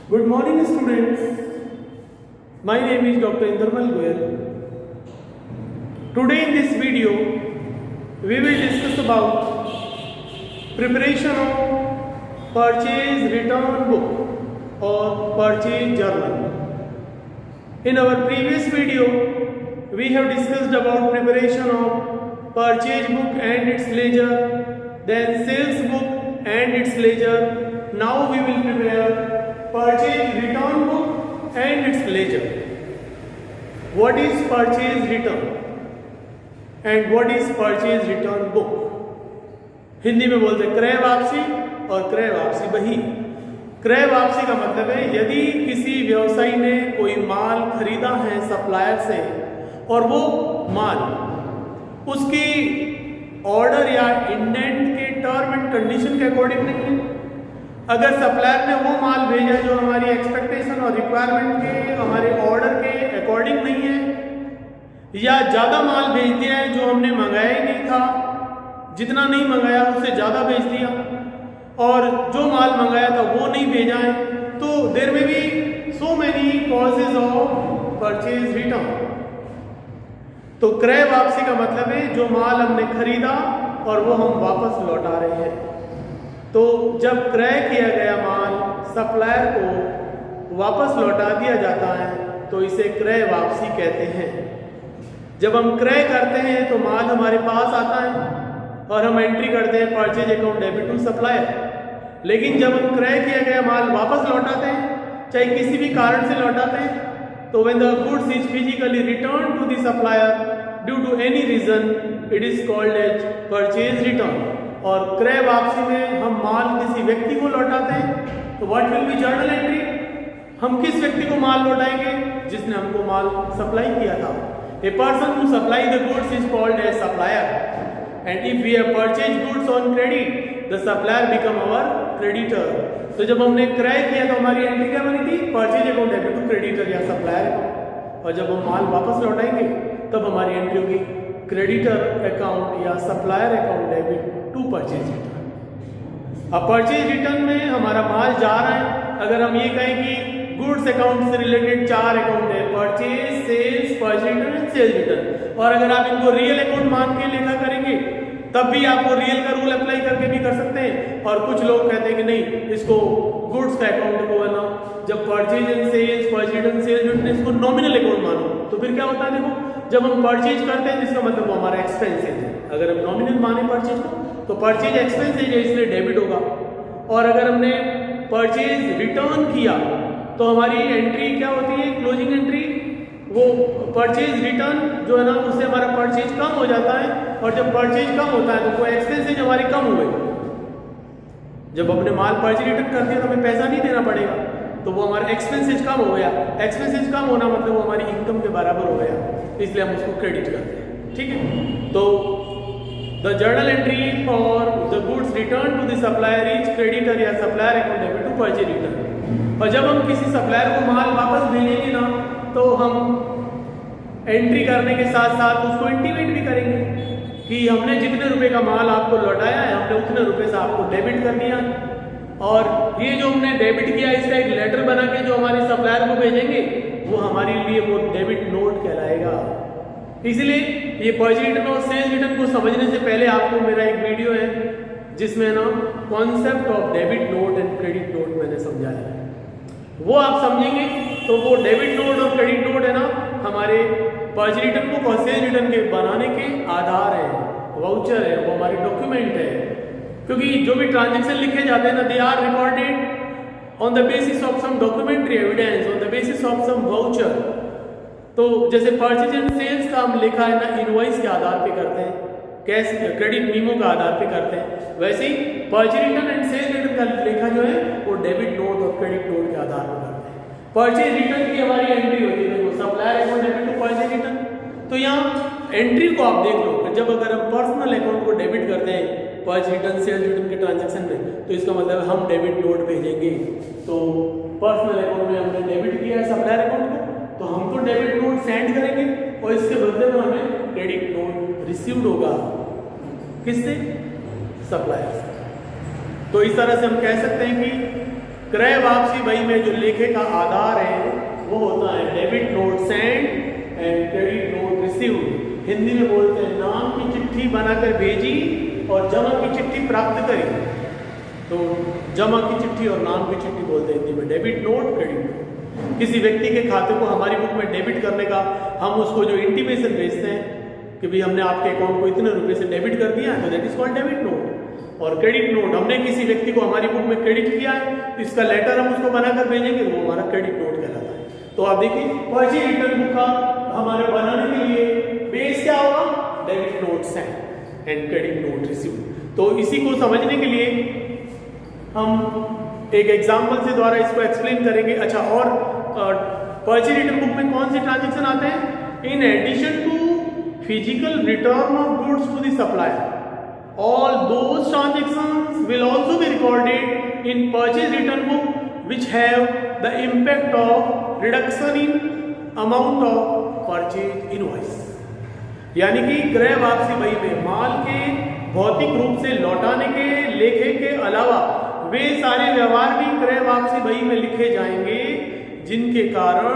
Good morning students. My name is Dr. Indramal Goyal. Today in this video we will discuss about preparation of purchase return book or purchase journal. In our previous video we have discussed about preparation of purchase book and its ledger, then sales book and its ledger. Now we will prepare purchase return book and its ledger. What is purchase return and what is purchase return book? Hindi में बोलते क्रय वापसी और क्रय वापसी बही। क्रय वापसी का मतलब है यदि किसी व्यवसायी ने कोई माल खरीदा है सप्लायर से और वो माल उसकी ऑर्डर या इंडेंट के टर्म एंड कंडीशन के अकॉर्डिंग नहीं है, अगर सप्लायर ने वो माल भेजा जो हमारी एक्सपेक्टेशन और रिक्वायरमेंट के हमारे ऑर्डर के अकॉर्डिंग नहीं है, या ज़्यादा माल भेज दिया है जो हमने मंगाया ही नहीं था, जितना नहीं मंगाया उससे ज़्यादा भेज दिया, और जो माल मंगाया था वो नहीं भेजा है, तो there may be so many causes of purchase return. तो क्रय वापसी का मतलब है जो माल हमने खरीदा और वो हम वापस लौटा रहे हैं। तो जब क्रय किया गया माल सप्लायर को वापस लौटा दिया जाता है तो इसे क्रय वापसी कहते हैं। जब हम क्रय करते हैं तो माल हमारे पास आता है और हम एंट्री करते हैं purchase account debit to supplier. लेकिन जब हम क्रय किया गया माल वापस लौटाते हैं, चाहे किसी भी कारण से लौटाते हैं, तो when the goods is physically return to the supplier due to any reason it is called as purchase return. और क्रय वापसी में हम माल किसी व्यक्ति को लौटाते हैं तो what will be journal entry, हम किस व्यक्ति को माल लौटाएंगे जिसने हमको माल सप्लाई किया था। A person who supply the goods is called as supplier and if we have purchase goods on credit the supplier become our creditor. तो जब हमने क्रय किया तो हमारी एंट्री क्या बनी थी, purchase account debit to creditor या सप्लायर अकाउंट, और जब हम माल वापस लौटाएंगे तब हमारी एंट्री होगी क्रेडिटर अकाउंट या supplier account debit to purchase return. अब परचेज रिटर्न में हमारा माल जा रहा है, अगर हम ये कहें कि गुड्स अकाउंट से रिलेटेड 4 अकाउंट है, purchase, sales, purchase return and sales return, और अगर आप इनको रियल अकाउंट मान के लेखा करेंगे तब भी आपको रियल का रूल अप्लाई करके भी कर सकते हैं। और कुछ लोग कहते हैं कि नहीं, इसको गुड्स का अकाउंट को है ना, जब purchase and sales, purchase return, sales return, इसको नॉमिनल अकाउंट मानो। तो फिर क्या होता है, देखो जब हम परचेज करते हैं जिसका मतलब वो हमारा एक्सपेंसेज है, अगर हम नॉमिनल माने परचेज को तो परचेज एक्सपेंसेज है इसलिए डेबिट होगा, और अगर हमने परचेज रिटर्न किया तो हमारी एंट्री क्या होती है, क्लोजिंग एंट्री। वो परचेज रिटर्न जो है ना उससे हमारा परचेज कम हो जाता है, और जब परचेज कम होता है तो वो एक्सपेंसेज हमारे कम हुए। जब हमने माल परचेज रिटर्न कर दिया तो हमें पैसा नहीं देना पड़ेगा, तो वो हमारा एक्सपेंसेज कम हो गया। एक्सपेंसेज कम होना मतलब वो हमारी इनकम के बराबर हो गया, इसलिए हम उसको क्रेडिट करते हैं। ठीक है, तो the journal entry for the goods return to the supplier is creditor या supplier account debit to purchase return. और जब हम किसी सप्लायर को माल वापस भेजेंगे ना तो हम एंट्री करने के साथ साथ उसको इंटीमेट भी करेंगे कि हमने जितने रुपए का माल आपको लौटाया है हमने उतने रुपए से आपको डेबिट कर दिया, और ये जो हमने डेबिट किया इसका एक लेटर बना के जो हमारे सप्लायर को भेजेंगे वो हमारे लिए वो डेबिट नोट कहलाएगा। इसलिए ये परचेज रिटर्न और सेल्स रिटर्न को समझने से पहले आपको मेरा एक वीडियो है जिसमें ना concept of debit note and credit note मैंने समझाया है, वो आप समझेंगे तो वो डेबिट नोट और क्रेडिट नोट है ना हमारे परचेज रिटर्न बुक और सेल्स रिटर्न के बनाने के आधार है, वाउचर है, वो हमारे डॉक्यूमेंट है। क्योंकि जो भी ट्रांजेक्शन लिखे जाते हैं ना they are recorded on the basis of some documentary evidence, on the basis of some voucher. तो जैसे परचेज एंड सेल्स का हम लिखा है ना इनवॉइस के आधार पे करते हैं, कैश क्रेडिट मीमो का आधार पे करते हैं, वैसे ही purchase return and sales return का लेखा जो है वो डेबिट नोट और क्रेडिट नोट के आधार पर करते हैं। परचेज रिटर्न की हमारी एंट्री होती है, देखो supplier account debit to purchase return. तो यहाँ एंट्री को आप देख लो कि जब अगर हम पर्सनल अकाउंट को डेबिट करते हैं परचेज रिटर्न सेल्स रिटर्न के ट्रांजेक्शन में तो इसका मतलब हम डेबिट नोट भेजेंगे। तो पर्सनल अकाउंट में हमने डेबिट किया है सप्लायर अकाउंट को तो हम तो डेबिट नोट सेंड करेंगे और इसके बदले में हमें क्रेडिट नोट रिसीव्ड होगा, किससे, सप्लायर से। तो इस तरह से हम कह सकते हैं कि क्रय वापसी बही में जो लेखे का आधार है वो होता है debit note send and credit note received. Hindi में बोलते हैं नाम की चिट्ठी बनाकर भेजी और जमा की चिट्ठी प्राप्त करी। तो जमा की चिट्ठी और नाम की चिट्ठी बोलते हैं हिंदी में डेबिट नोट क्रेडिट नोट। किसी व्यक्ति के खाते को हमारी बुक में डेबिट करने का हम उसको जो इंटीमेशन भेजते हैं कि भाई हमने आपके अकाउंट को इतने रुपए से डेबिट कर दिया है, तो that is called debit note. और क्रेडिट नोट, हमने किसी व्यक्ति को हमारी बुक में क्रेडिट किया है, तो इसका लेटर हम उसको बनाकर भेजेंगे, वो हमारा क्रेडिट नोट कहलाता है। तो आप देखिए पर्ची रिटर्न बुक का हमारे बनाने के लिए बेस क्या होगा, debit note send and credit note received. तो इसी को समझने के लिए हम एक एग्जाम्पल से द्वारा इसको एक्सप्लेन करेंगे। अच्छा, और पर्ची रिटर्न बुक में कौन से ट्रांजेक्शन आते हैं, in addition to physical return of goods to the supplier, all those transactions will also be recorded in purchase return book which have the impact of reduction in amount of purchase invoice। यानी कि क्रय वापसी बही में माल के भौतिक रूप से लौटाने के लेखे के अलावा वे सारे व्यवहार भी क्रय वापसी बही में लिखे जाएंगे जिनके कारण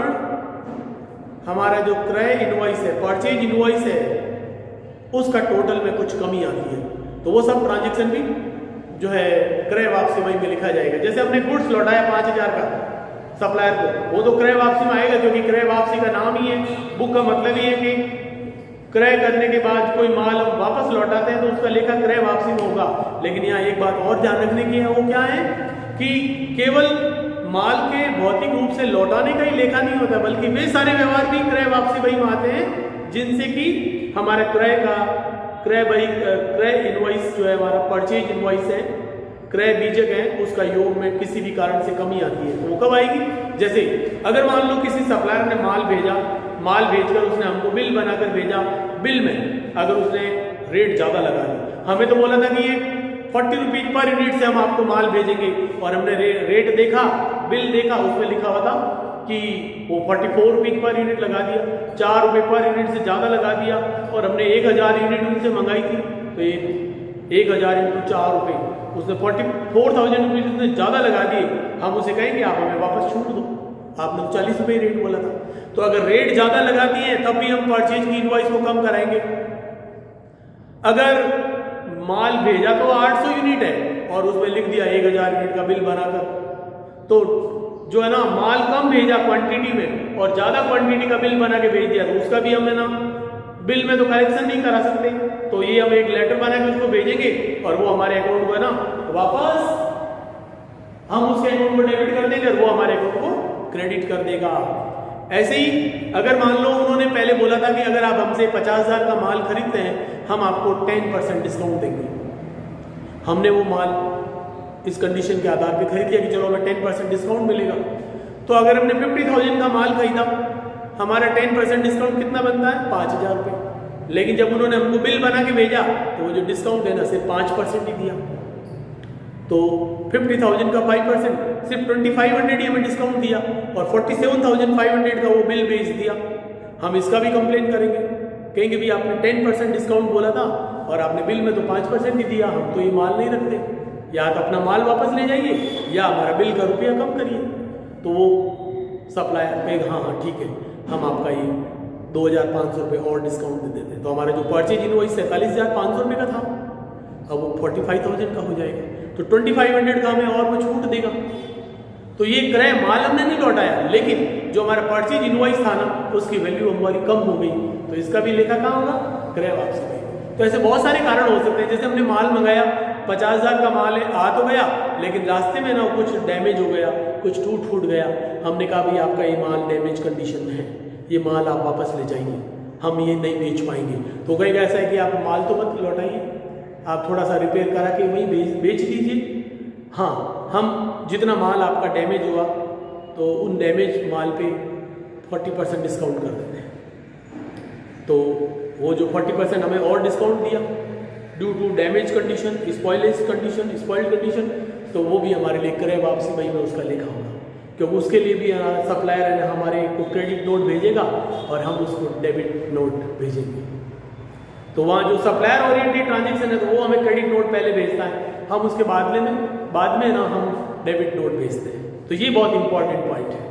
हमारा जो क्रय इनवॉइस है, परचेज इनवॉइस है, उसका टोटल में कुछ कमी आती है। तो वो सब ट्रांजेक्शन भी जो है क्रय वापसी बही में लिखा जाएगा। जैसे हमने गुड्स लौटाया 5000 का सप्लायर को, वो तो क्रय वापसी में आएगा क्योंकि क्रय वापसी का नाम ही है, बुक का मतलब ही है कि क्रय करने के बाद कोई माल हम वापस लौटाते हैं तो उसका लेखा क्रय वापसी में होगा। लेकिन यहाँ एक बात और ध्यान रखने की है, वो क्या है कि केवल माल के भौतिक रूप से लौटाने का ही लेखा नहीं होता, बल्कि वे सारे व्यवहार भी क्रय वापसी बही में आते हैं जिनसे कि हमारा क्रय इनवॉइस जो है, हमारा परचेज इनवॉइस है, क्रय बीजक है, उसका योग में किसी भी कारण से कमी आती है। तो वो कब आएगी, जैसे अगर मान लो किसी सप्लायर ने माल भेजा, माल भेजकर उसने हमको बिल बनाकर भेजा, बिल में अगर उसने रेट ज़्यादा लगा दिया, हमें तो बोला था कि ये 40 रुपीज पर यूनिट से हम आपको माल भेजेंगे, और हमने रेट देखा, बिल देखा, उसमें लिखा हुआ था कि वो 44 रुपीज पर यूनिट लगा दिया, 4 रुपये पर यूनिट से ज़्यादा लगा दिया, और हमने 1000 यूनिट उनसे मंगाई थी, तो ये 1000 इंटू 4 रुपये, उसने 44,000 रुपीज उसने ज़्यादा लगा दिए। हम उसे कहेंगे आप हमें वापस छूट दो, आपने 40 रुपये रेट बोला था। तो अगर रेट ज़्यादा लगा दिए तब भी हम परचेज की इनवॉइस को कम कराएंगे। अगर माल भेजा तो 800 यूनिट है और उसमें लिख दिया 1000 यूनिट का बिल बनाकर, तो जो है ना माल कम भेजा क्वांटिटी में और ज़्यादा क्वांटिटी का बिल बना के भेज दिया, तो उसका भी हम है ना बिल में तो करेक्शन नहीं करा सकते। तो ये हम एक लेटर बना के उसको भेजेंगे और वो हमारे अकाउंट को है ना वापस हम उसके अकाउंट को डेबिट कर देंगे और वो हमारे अकाउंट को क्रेडिट कर देगा। ऐसे ही अगर मान लो उन्होंने पहले बोला था कि अगर आप हमसे 50,000 का माल खरीदते हैं हम आपको 10% डिस्काउंट देंगे, हमने वो माल इस कंडीशन के आधार पे खरीद लिया कि चलो हमें 10% डिस्काउंट मिलेगा। तो अगर हमने 50,000 का माल खरीदा, हमारा 10% डिस्काउंट कितना बनता है, 5,000 रुपये। लेकिन जब उन्होंने हमको बिल बना के भेजा तो वो जो डिस्काउंट है ना सिर्फ 5% ही दिया। तो 50,000 का 5% सिर्फ 2500 ही हमें डिस्काउंट दिया और 47,500 का वो बिल भेज दिया। हम इसका भी कंप्लेन कहेंगे भी आपने 10% डिस्काउंट बोला था और आपने बिल में तो 5% ही दिया, हम तो ये माल नहीं रखते, या तो अपना माल वापस ले जाइए या हमारा बिल का रुपया कम करिए। तो वो सप्लायर कहेगा हाँ ठीक है, हम आपका ये 2,500 रुपये और डिस्काउंट दे देते हैं। तो हमारा जो परचेज इनवॉइस 47,500 रुपये का था अब वो 45,000 का हो जाएगा, तो 2500 का हमें और वो छूट देगा। तो ये क्रय माल हमने नहीं लौटाया, लेकिन जो हमारा परचेज इनवॉइस था ना उसकी वैल्यू हमारी कम हो गई, तो इसका भी लेखा कहाँ होगा, क्रय वापसी में। तो ऐसे बहुत सारे कारण हो सकते हैं, जैसे हमने माल मंगाया 50,000 का माल है, आ तो गया लेकिन रास्ते में ना कुछ डैमेज हो गया, कुछ टूट फूट गया, हमने कहा भाई आपका ये माल डैमेज कंडीशन में है, ये माल आप वापस ले जाइए, हम ये नहीं बेच पाएंगे। तो कहेगा ऐसा है कि आप माल तो मत लौटाइए, आप थोड़ा सा रिपेयर करा के वहीं बेच दीजिए। हाँ, हम जितना माल आपका डैमेज हुआ तो उन डैमेज माल पे 40% डिस्काउंट कर देते हैं। तो वो जो 40% हमें और डिस्काउंट दिया due to damage condition, spoiled condition, तो वो भी हमारे लिए क्रय वापसी बही में उसका लेखा होगा, क्योंकि उसके लिए भी सप्लायर है ना हमारे को क्रेडिट नोट भेजेगा और हम उसको डेबिट नोट भेजेंगे। तो वहाँ जो सप्लायर ओरिएंटेड ट्रांजेक्शन है तो वो हमें क्रेडिट नोट पहले भेजता है, हम उसके बाद में ना हम डेबिट नोट भेजते हैं। तो ये बहुत इंपॉर्टेंट पॉइंट है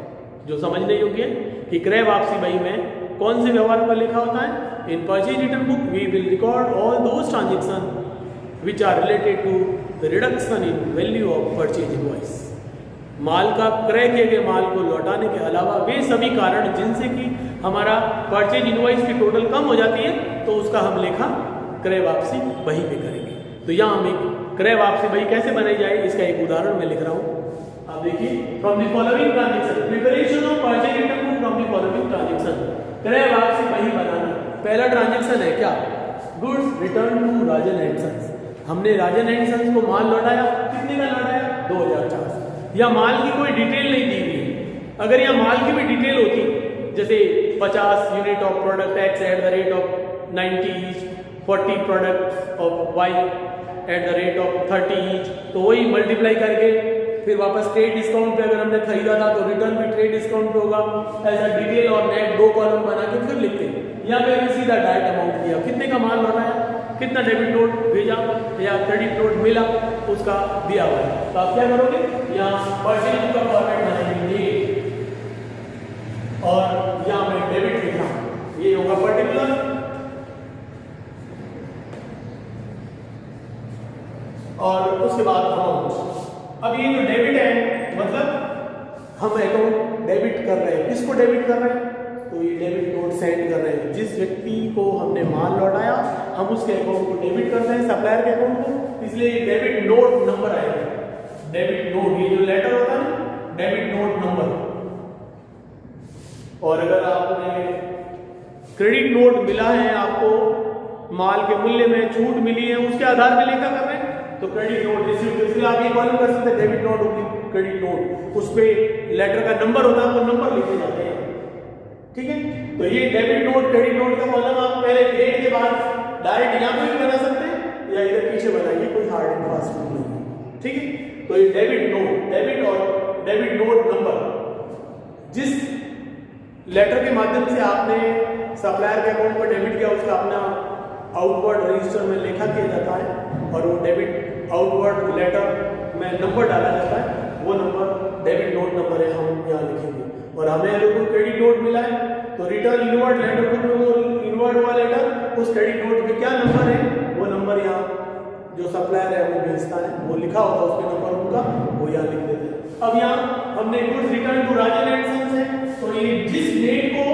जो समझने योग्य है कि क्रय वापसी बही में कौन से व्यवहार पर लिखा होता है। In purchase return book we will record all those transaction which are related to reduction in value of purchase invoice. माल का क्रय किए गए माल को लौटाने के अलावा वे सभी कारण जिनसे कि हमारा परचेज इनवॉइस की टोटल कम हो जाती है, तो उसका हम लेखा क्रय वापसी बही पे करेंगे। तो यहाँ हम एक क्रय वापसी बही कैसे बनाई जाए इसका एक उदाहरण मैं लिख रहा हूँ। आप देखिए, from the following transaction preparation of purchase return book from the following transaction. क्रय वापसी बही बनाना, पहला ट्रांजेक्शन है क्या, goods return to Rajan and sons. हमने राजन एंड सन्स को माल लौटाया, कितने का लौटाया, 2004। या माल की कोई डिटेल नहीं दी हुई। अगर यहाँ माल की भी डिटेल होती, जैसे 50 unit of product X at the rate of 90 each, 40 products of Y at the rate of 30 each, तो वही मल्टीप्लाई करके फिर वापस ट्रेड डिस्काउंट पे अगर हमने खरीदा था तो रिटर्न भी ट्रेड डिस्काउंट पे होगा। ऐसा डिटेल और नेट 2 कॉलम बना के फिर लिखते हैं। यहाँ पे हमें सीधा डायरेक्ट अमाउंट दिया, कितने का माल लौटाया, कितना डेबिट नोट भेजा या क्रेडिट नोट मिला, उसका दिया हुआ है। तो आप क्या करोगे, यहाँ परचेज बुक का फॉर्मेट बनाएंगे और यहाँ मैं डेबिट लिखा, ये होगा पर्टिकुलर, और उसके बाद अमाउंट। अब ये जो डेबिट है मतलब हम अकाउंट डेबिट कर रहे हैं, किसको डेबिट कर रहे हैं, तो ये डेबिट नोट सेंड कर रहे हैं। जिस व्यक्ति को हमने माल लौटाया हम उसके अकाउंट को डेबिट करते हैं, सप्लायर के अकाउंट को, इसलिए डेबिट नोट नंबर आएगा। डेबिट नोट, ये जो लेटर होता है ना, डेबिट नोट नंबर। और अगर आपने क्रेडिट नोट मिला है, आपको माल के मूल्य में छूट मिली है, उसके आधार पर लेखा कर रहे हैं, तो क्रेडिट नोट रिसीव, इसलिए आप ये कॉलम कर सकते हैं डेबिट नोट क्रेडिट नोट, उस पे लेटर का नंबर होता है, वो नंबर लिखे जाते हैं। ठीक है, तो ये डेबिट नोट क्रेडिट नोट का कॉलम आप पहले डेट के बाद डायरेक्ट यहाँ पे भी बना सकते हैं या इधर पीछे बनाइए, कोई हार्ड एंड फास्ट रूल नहीं। ठीक है, तो ये डेबिट नोट, डेबिट और डेबिट नोट नंबर, जिस लेटर के माध्यम से आपने सप्लायर के अकाउंट पर डेबिट किया उसका अपना आउटवर्ड रजिस्टर में लेखा किया जाता है, और वो डेबिट आउटवर्ड लेटर में नंबर डाला जाता है, वो नंबर डेबिट नोट नंबर है, हम यहाँ लिखेंगे। और हमें अगर कोई क्रेडिट नोट मिला है तो रिटर्न इनवर्ड लेटर बुक में वो इनवर्ड हुआ लेटर, उस क्रेडिट नोट पे क्या नंबर है, वो नंबर यहाँ जो सप्लायर है वो भेजता है, वो लिखा होता है उस पे नंबर उनका, वो यहाँ लिख देते हैं। अब यहाँ हमने goods return to Rajan and sons है, तो ये जिस डेट को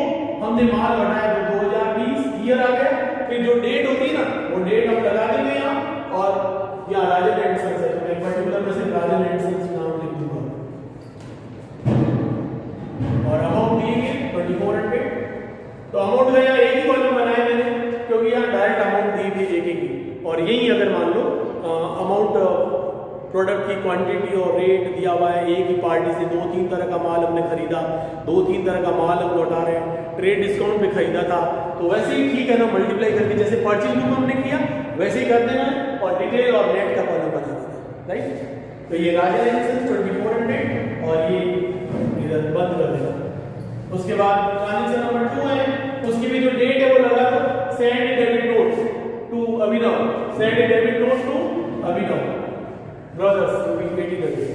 हमने माल लौटाया तो 2020 ईयर आ गया, फिर जो डेट होती है ना वो डेट हम लगा देंगे यहाँ, और यहाँ राजन एंड सन्स है, तो मैं पर्टिकुलर में से राजन एंड सन्स नाम लिख दूंगा। और अमाउंट दिएंगे 2400। तो अमाउंट का यहाँ एक ही कॉलम बनाया मैंने, क्योंकि यहाँ डायरेक्ट अमाउंट दी थी एक ही, और यही अगर मान लो अमाउंट प्रोडक्ट की क्वांटिटी और रेट दिया हुआ है, एक ही पार्टी से 2-3 तरह का माल हमने खरीदा, 2-3 तरह का माल हम लौटा रहे हैं, ट्रेड डिस्काउंट पे खरीदा था, तो वैसे ही ठीक है ना, मल्टीप्लाई करके जैसे परचेज बुक हमने किया वैसे ही कर देना, और डिटेल और नेट का कॉलम बना देना, राइट। तो ये राजन एंड सन्स 2400 और ये इधर बंद कर देना। उसके बाद ट्रांजेक्शन नंबर 2 है, उसकी भी जो डेट है वो लगा दो, send debit note to Abhinav, send debit note to Abhinav brothers rupees 80।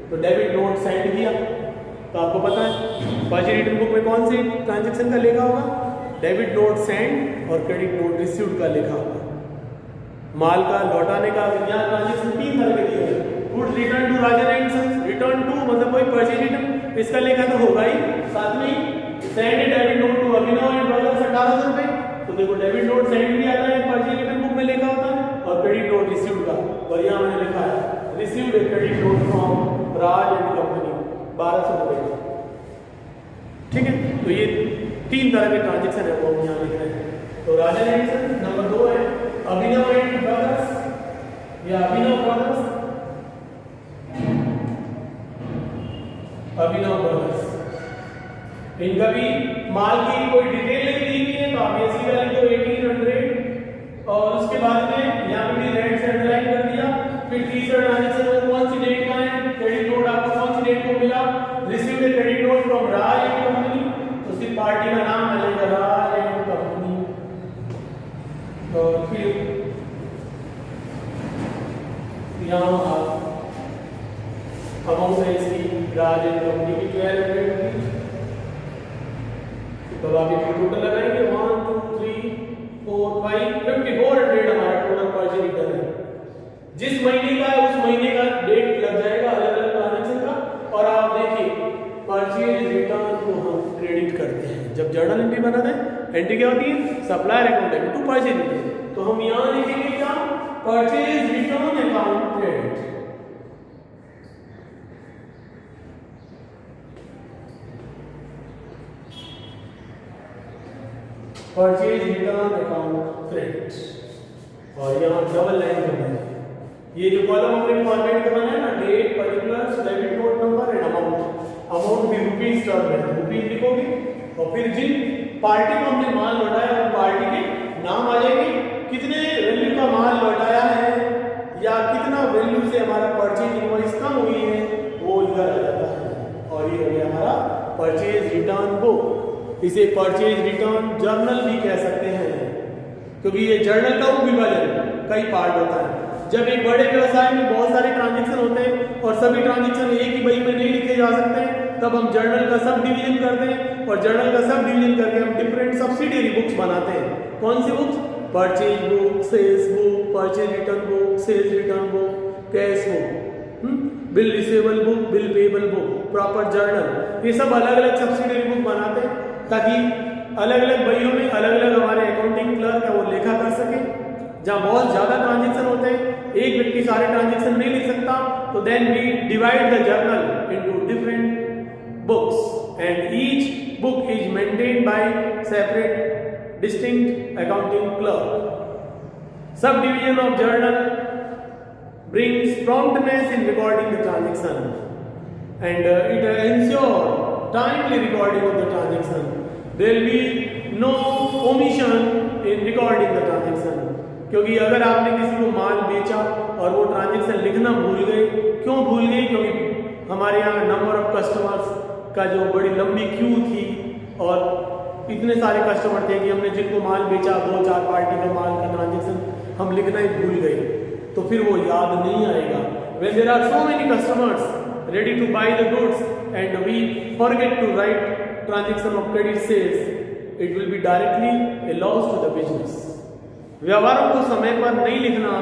तो डेबिट नोट सेंड किया, तो आपको पता है परचेज रिटर्न बुक में कौन से ट्रांजेक्शन का लेखा होगा, डेबिट नोट सेंड और क्रेडिट नोट रिसीव्ड का लेखा होगा। माल का लौटाने का यहाँ ट्रांजेक्शन 3 तरह के दिए हैं, goods return to Rajan and sons, return to मतलब कोई परचेज रिटर्न, इसका लेखा तो होगा ही, साथ में send debit note to Abhinav and brothers 1800 रुपए। तो देखो डेबिट नोट सेंड भी आता है, परचेज रिटर्न बुक में लिखा होता है, और क्रेडिट नोट रिसीव्ड का, और यहाँ मैंने लिखा है received a credit note from Raj and company 1200 रुपए। ठीक है, तो ये 3 तरह के ट्रांजेक्शन है वो हम यहाँ लिख रहे हैं। तो राजन एंड सन्स नंबर 2 है, अभिनव एंड ब्रदर्स या अभिनव ब्रदर्स, अभिनव ब्रदर्स, इनका भी माल की कोई डिटेल नहीं दी हुई है, तो आप ये सीधा लिख दो 1800, और उसके बाद में यहाँ पे भी रेड से अंडरलाइन कर दिया। फिर तीसरा ट्रांजेक्शन कौन सी डेट का है, क्रेडिट नोट आपको कौन सी डेट को मिला, received a credit note from Raj and company, तो उसकी पार्टी का नाम मिलेगा राज एंड कंपनी। तो फिर यहाँ अमाउंट है इसकी राज एंड कंपनी की 1200 रुपीज। तो आप इसकी टोटल लगाएंगे 1 2 3 4 5 5400 हमारा टोटल परचेज रिटर्न है। जिस महीने का है उस महीने का डेट लग जाएगा अलग अलग ट्रांजेक्शन का। और आप देखिए परचेज रिटर्न को हम क्रेडिट करते हैं जब जर्नल एंट्री बनाते हैं। एंट्री क्या होती है? Supplier account debit to purchase return. तो हम यहां लिखेंगे क्या? Purchase return account credit. Purchase return account credit और यहाँ डबल लाइन करना है। ये जो कॉलम हमने फॉर्मेट करना है ना, date, particulars, debit note number and amount. Amount भी रुपीज टर्म में रुपीज लिखोगे और फिर जिन पार्टी को हमने माल लौटाया उन पार्टी के नाम आ जाएंगे, कितने वैल्यू का माल लौटाया है या कितना वैल्यू से हमारा परचेज इनवॉइस कम हुई है वो इधर आ जाता है। और ये हो गया हमारा परचेज रिटर्न बुक। इसे परचेज रिटर्न जर्नल भी कह सकते हैं क्योंकि ये जर्नल का विभाजन कई पार्ट होता है। जब एक बड़े व्यवसाय में बहुत सारे ट्रांजैक्शन होते हैं और सभी ट्रांजैक्शन एक ही बही में नहीं लिखे जा सकते तब हम जर्नल का सब डिवीजन करते हैं और जर्नल का सब डिवीजन करके हम डिफरेंट सब्सिडियरी बुक्स बनाते हैं। कौन सी books? Purchase book, sales book, purchase return book, sales return book, cash book, bill receivable book, bill payable book, proper journal. ये सब अलग अलग सब्सिडियरी बुक बनाते हैं ताकि अलग अलग बहियों में अलग अलग हमारे अकाउंटिंग क्लर्क है वो लेखा कर सके। जहाँ बहुत ज्यादा ट्रांजेक्शन होते हैं, एक व्यक्ति सारे ट्रांजेक्शन नहीं लिख सकता, तो then we divide the journal into different books and each book is maintained by separate distinct accounting clerk. Sub division of journal brings promptness in recording the transaction and it ensure timely recording of the transaction. There will be no omission in recording the transaction. क्योंकि अगर आपने किसी को माल बेचा और वो transaction लिखना भूल गए, क्यों भूल गए? क्योंकि हमारे यहाँ नंबर ऑफ कस्टमर्स का जो बड़ी लंबी क्यू थी और इतने सारे कस्टमर थे कि हमने जिनको माल बेचा 2-4 पार्टी का माल का ट्रांजेक्शन हम लिखना ही भूल गए, तो फिर वो याद नहीं आएगा। When there are so many customers ready to buy the goods and we forget to write transaction of credit sales, it will be directly a loss to the business. व्यवहारों को समय पर नहीं लिखना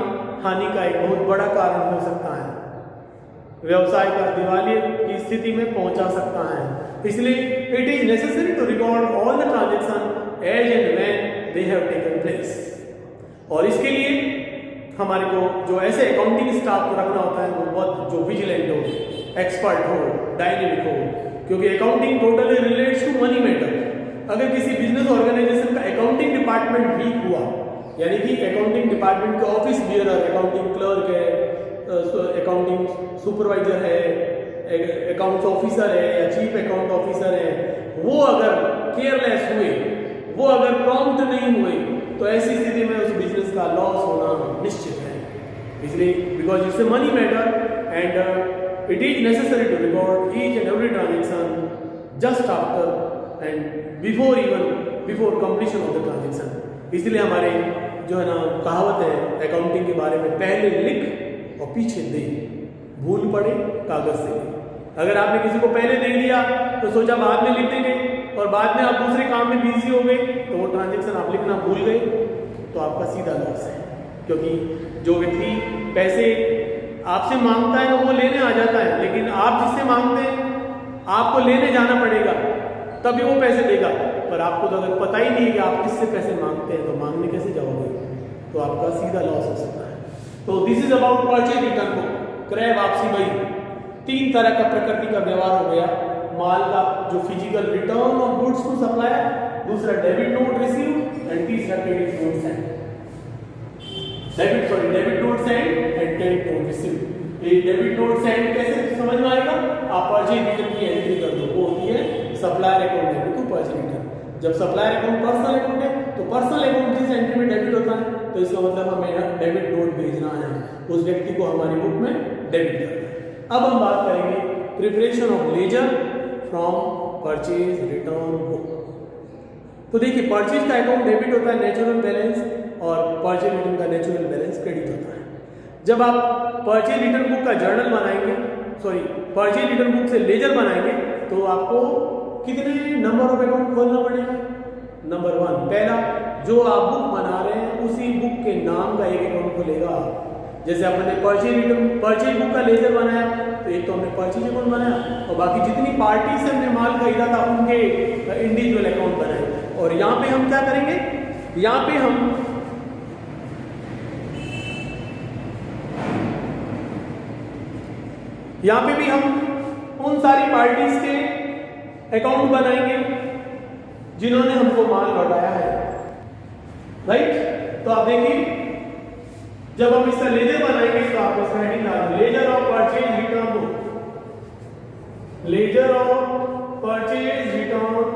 हानि का एक बहुत बड़ा कारण हो सकता है, व्यवसाय का दिवालिया की स्थिति में पहुंचा सकता है। इसलिए it is necessary to record all the transaction as and when they have taken place. और इसके लिए हमारे को जो ऐसे अकाउंटिंग स्टाफ को रखना होता है वो बहुत जो विजिलेंट हो, एक्सपर्ट हो, डायनेमिक हो, क्योंकि accounting totally relates to money matter. अगर किसी बिजनेस ऑर्गेनाइजेशन का अकाउंटिंग डिपार्टमेंट वीक हुआ, यानी कि अकाउंटिंग डिपार्टमेंट के ऑफिस बियरर, अकाउंटिंग क्लर्क है, अकाउंटिंग सुपरवाइजर है, अकाउंट्स ऑफिसर है या चीफ अकाउंट ऑफिसर है, वो अगर केयरलेस हुए, वो अगर प्रॉम्प्ट नहीं हुए, तो ऐसी स्थिति में उस बिजनेस का लॉस होना निश्चित है। इसलिए because it's a money matter and it is necessary to record each and every transaction just after and before completion of the transaction. इसलिए हमारे जो है ना कहावत है अकाउंटिंग के बारे में, पहले लिख और पीछे दे, भूल पड़े कागज से दे। अगर आपने किसी को पहले दे दिया तो सोचा बाद में लिख देंगे और बाद में आप दूसरे काम में बिजी हो गए तो वो ट्रांजेक्शन आप लिखना भूल गए, तो आपका सीधा लॉस है। क्योंकि जो व्यक्ति पैसे आपसे मांगता है ना वो लेने आ जाता है, लेकिन आप जिससे मांगते हैं आपको लेने जाना पड़ेगा तभी वो पैसे देगा। पर आपको तो अगर पता ही नहीं है कि आप किससे पैसे मांगते हैं तो मांगने कैसे जाओगे, तो आपका सीधा लॉस हो सकता है। तो this is about purchase return book, क्रय वापसी बही। 3 तरह का प्रकृति का व्यवहार हो गया, माल का जो physical return of goods to supplier, दूसरा डेबिट नोट रिसीव एंड तीसरा credit note send. Debit note send and credit note receive. ये डेबिट नोट सेंड कैसे समझ में आएगा? आप परचेज रिटर्न की एंट्री कर दो, वो होती है supplier account debit to purchase return. जब सप्लायर अकाउंट पर्सनल अकाउंट है तो पर्सनल अकाउंट जिस एंट्री में डेबिट होता है तो इसका मतलब हमें डेबिट नोट भेजना है, उस व्यक्ति को हमारी बुक में डेबिट करना है। अब हम बात करेंगे preparation of ledger from purchase return book. तो देखिए परचेज का अकाउंट डेबिट होता है नेचुरल बैलेंस और परचेज रिटर्न का नेचुरल बैलेंस क्रेडिट होता है। जब आप परचेज रिटर्न बुक का जर्नल बनाएंगे, सॉरी परचेज रिटर्न बुक से लेजर बनाएंगे तो आपको कितने नंबर ऑफ अकाउंट खोलना पड़ेगा? नंबर 1, पहला जो आप बुक बना रहे हैं उसी बुक के नाम का एक अकाउंट खुलेगा। जैसे अपने परचेज बुक का लेजर बनाया तो एक तो हमने परचेज अकाउंट बनाया और बाकी जितनी पार्टी से हमने माल खरीदा था उनके इंडिविजुअल अकाउंट बनाए। और यहाँ पे हम क्या करेंगे, यहाँ पे हम यहाँ पे भी हम उन सारी पार्टीज के अकाउंट बनाएंगे जिन्होंने हमको माल लौटाया है, राइट। तो आप देखिए जब हम इसका लेजर बनाएंगे तो आप इसका हेडिंग डाल दो, laser of purchase return book, laser of purchase return book.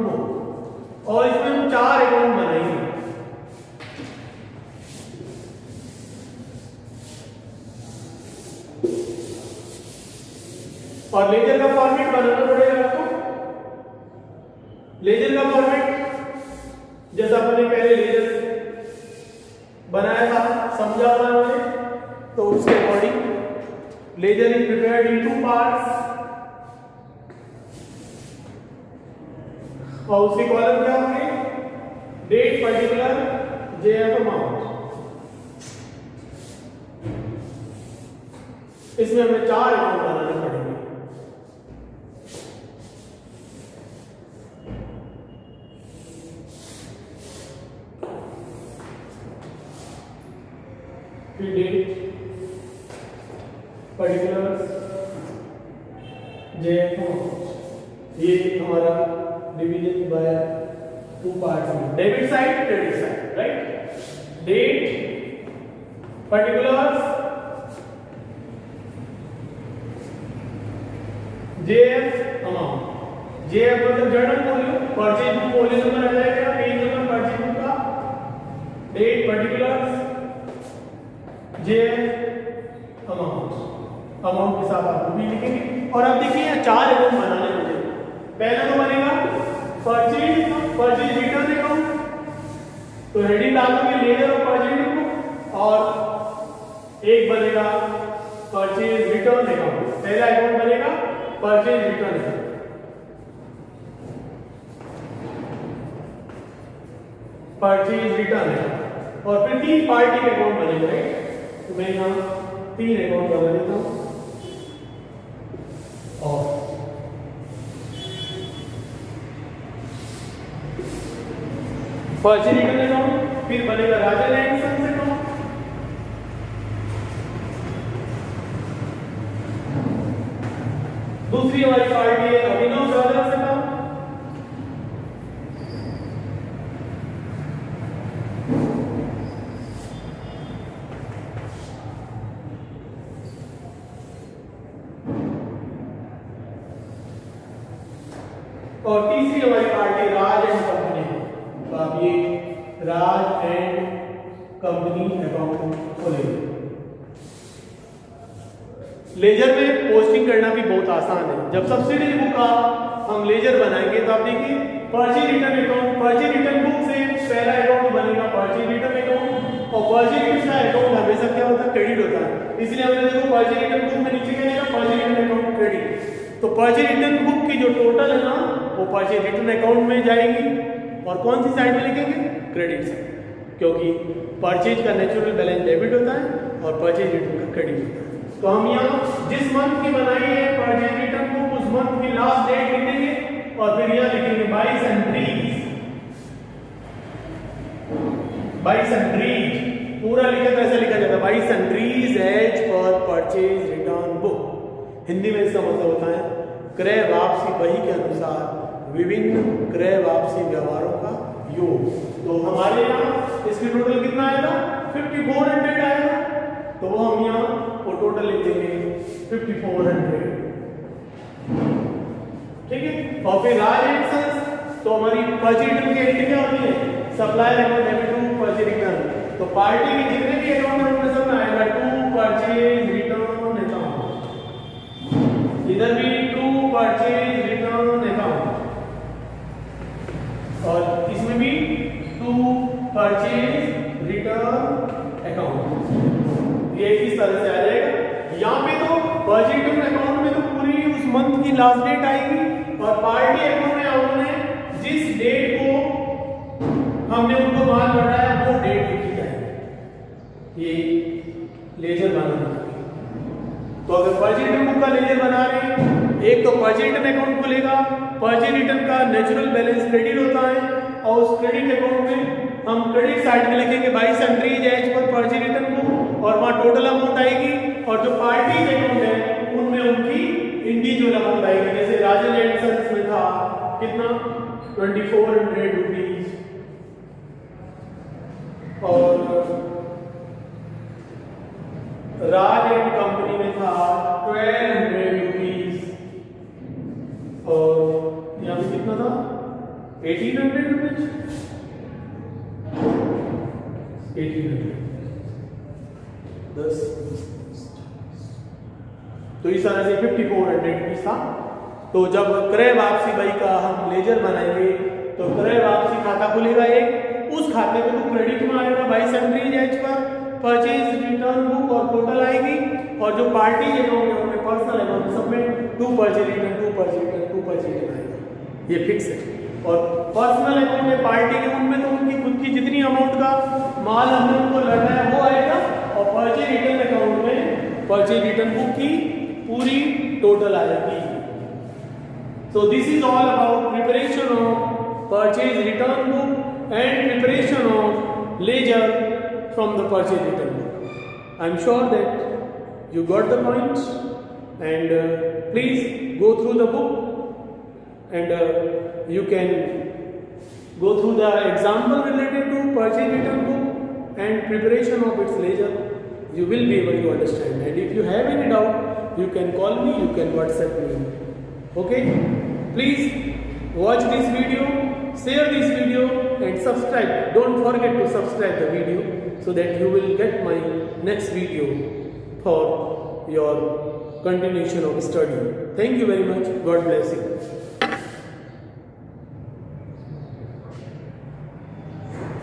और इसमें हम 4 अकाउंट बनाएंगे। और लेजर का फॉर्मेट बनाना पड़ेगा आपको। लेजर का फॉर्मेट जैसा अपने पहले लेजर बनाया था, समझा हुआ हमने, तो उसके according ledger is prepared in 2 parts. और उसके कॉलम क्या होंगे, डेट, पर्टिकुलर, जेएफ, अमाउंट। इसमें हमें 4 अकाउंट बनाने पड़ेंगे। डेट, पर्टिकुलर्स, जेएफ, ये हमारा डिवीजन बाय 2 पार्ट्स में, debit side, credit side, right. Date, particulars, JF, amount. JF मतलब journal folio, purchase book folio number आ जाएगा, पेज नंबर परचेज बुक का, डेट, पर्टिकुलर्स, जेएफ, अमाउंट के साथ आप भी लिखेंगे। और अब देखिए यहाँ 4 अकाउंट बनाने मुझे। पहला तो बनेगा परचेज रिटर्न अकाउंट, तो हेडिंग डाल दोगे लेजर ऑफ परचेज बुक, और एक बनेगा परचेज रिटर्न अकाउंट। पहला अकाउंट बनेगा purchase return account, purchase return account, और फिर 3 पार्टी के अकाउंट बनेंगे। तो मैं यहाँ 3 अकाउंट बना देता हूँ। और परचेज रिटर्न अकाउंट, फिर बनेगा राजन एंड सन्स अकाउंट, दूसरी हमारी पार्टी है अभिनव ब्रदर्स अकाउंट, और तीसरी हमारी पार्टी राज एंड कंपनी। तो आप ये राज एंड कंपनी अकाउंट खोलेंगे। लेजर में पोस्टिंग करना भी बहुत आसान है। जब सब्सिडी बुक का हम लेजर बनाएंगे तो आप देखिए purchase return account, purchase return book से पहला अकाउंट बनेगा परचेज रिटर्न अकाउंट, और परचेज रिटर्न का अकाउंट हमेशा क्या होता है, क्रेडिट होता है। इसलिए हमने देखो परचेज रिटर्न बुक में नीचे क्या लिखा, परचेज रिटर्न अकाउंट क्रेडिट। तो परचेज रिटर्न बुक की जो टोटल है ना वो परचेज रिटर्न अकाउंट में जाएगी, और कौन सी साइड में लिखेंगे, क्रेडिट साइड, क्योंकि परचेज का नेचुरल बैलेंस डेबिट होता है और परचेज रिटर्न का क्रेडिट होता है। तो हम यहाँ जिस मंथ की बनाई है परचेज रिटर्न बुक उस मंथ की लास्ट डेट लिखेंगे, और फिर यहाँ लिखेंगे बाई सन्ड्रीज, पूरा लिखा तो ऐसा लिखा जाता है by sundries as per purchase return book. Hindi में इसका मतलब होता है क्रय वापसी बही के अनुसार विभिन्न क्रय वापसी व्यवहारों का योग। तो हमारे यहाँ इसकी टोटल कितना आएगा, 5400 आएगा। तो वो हम यहाँ वो टोटल लिख देंगे 5400, ठीक है। और फिर राज एंड सन्स, तो हमारी परचेज रिटर्न की एंट्री क्या होती है, supplier account debit to purchase return. तो पार्टी के जितने भी अकाउंट है उनमें सब में आएगा टू परचेज रिटर्न अकाउंट, इधर भी टू परचेज रिटर्न अकाउंट, और इसमें भी टू परचेज रिटर्न अकाउंट। ये इस तरह से आ जाएगा। यहाँ पे तो परचेज रिटर्न अकाउंट में तो पूरी उस मंथ उनकी लास्ट डेट आएगी और पार्टी अकाउंट में उन्होंने जिस डेट को हमने उनको माल लौटाया वो डेट लिखी जाएगी। ये लेजर बनाना। तो अगर पर्ची रिटर्न बुक का लेजर बना रहे हैं, एक तो पर्ची रिटर्न अकाउंट खुलेगा। पर्ची रिटर्न का नेचुरल बैलेंस क्रेडिट होता है और उस क्रेडिट अकाउंट में हम क्रेडिट साइड में लिखेंगे बाई सन्ड्रीज एज पर पर्ची रिटर्न बुक और वहाँ टोटल अमाउंट आएगी और जो पार्टी अकाउंट है उनमें उनकी इंडिविजुअल अमाउंट आएगी। जैसे राजन एंड सन्स में था कितना 2400 रुपीज और राज एंड कंपनी में था 1200 रुपीज और यहाँ पे कितना था 1800 रुपीज 1800 10 तो इस तरह से 5400 रुपीज था। तो जब क्रय वापसी बही का हम लेजर बनाएंगे तो क्रय वापसी खाता खुलेगा एक, उस खाते में तो क्रेडिट में आएगा by sundries as per purchase return book और टोटल आएगी और जो पार्टी अकाउंट है उनमें पर्सनल अकाउंट सब में 2 purchase return 2 purchase return 2 purchase return आएगा। ये फिक्स है। और पर्सनल अकाउंट में पार्टी के उनमें तो उनकी खुद की जितनी अमाउंट का माल हमने उनको लौटाया वो आएगा और परचेज रिटर्न अकाउंट में परचेज रिटर्न बुक की पूरी टोटल आएगी। So this is all about preparation of purchase return book and preparation of ledger from the purchase return book. I am sure that you got the points and please go through the book and you can go through the example related to purchase return book and preparation of its ledger. You will be able to understand, and if you have any doubt you can call me, you can WhatsApp me. Okay, please watch this video, share this video and subscribe. Don't forget to subscribe the video so that you will get my next video for your continuation of study. Thank you very much. God bless you.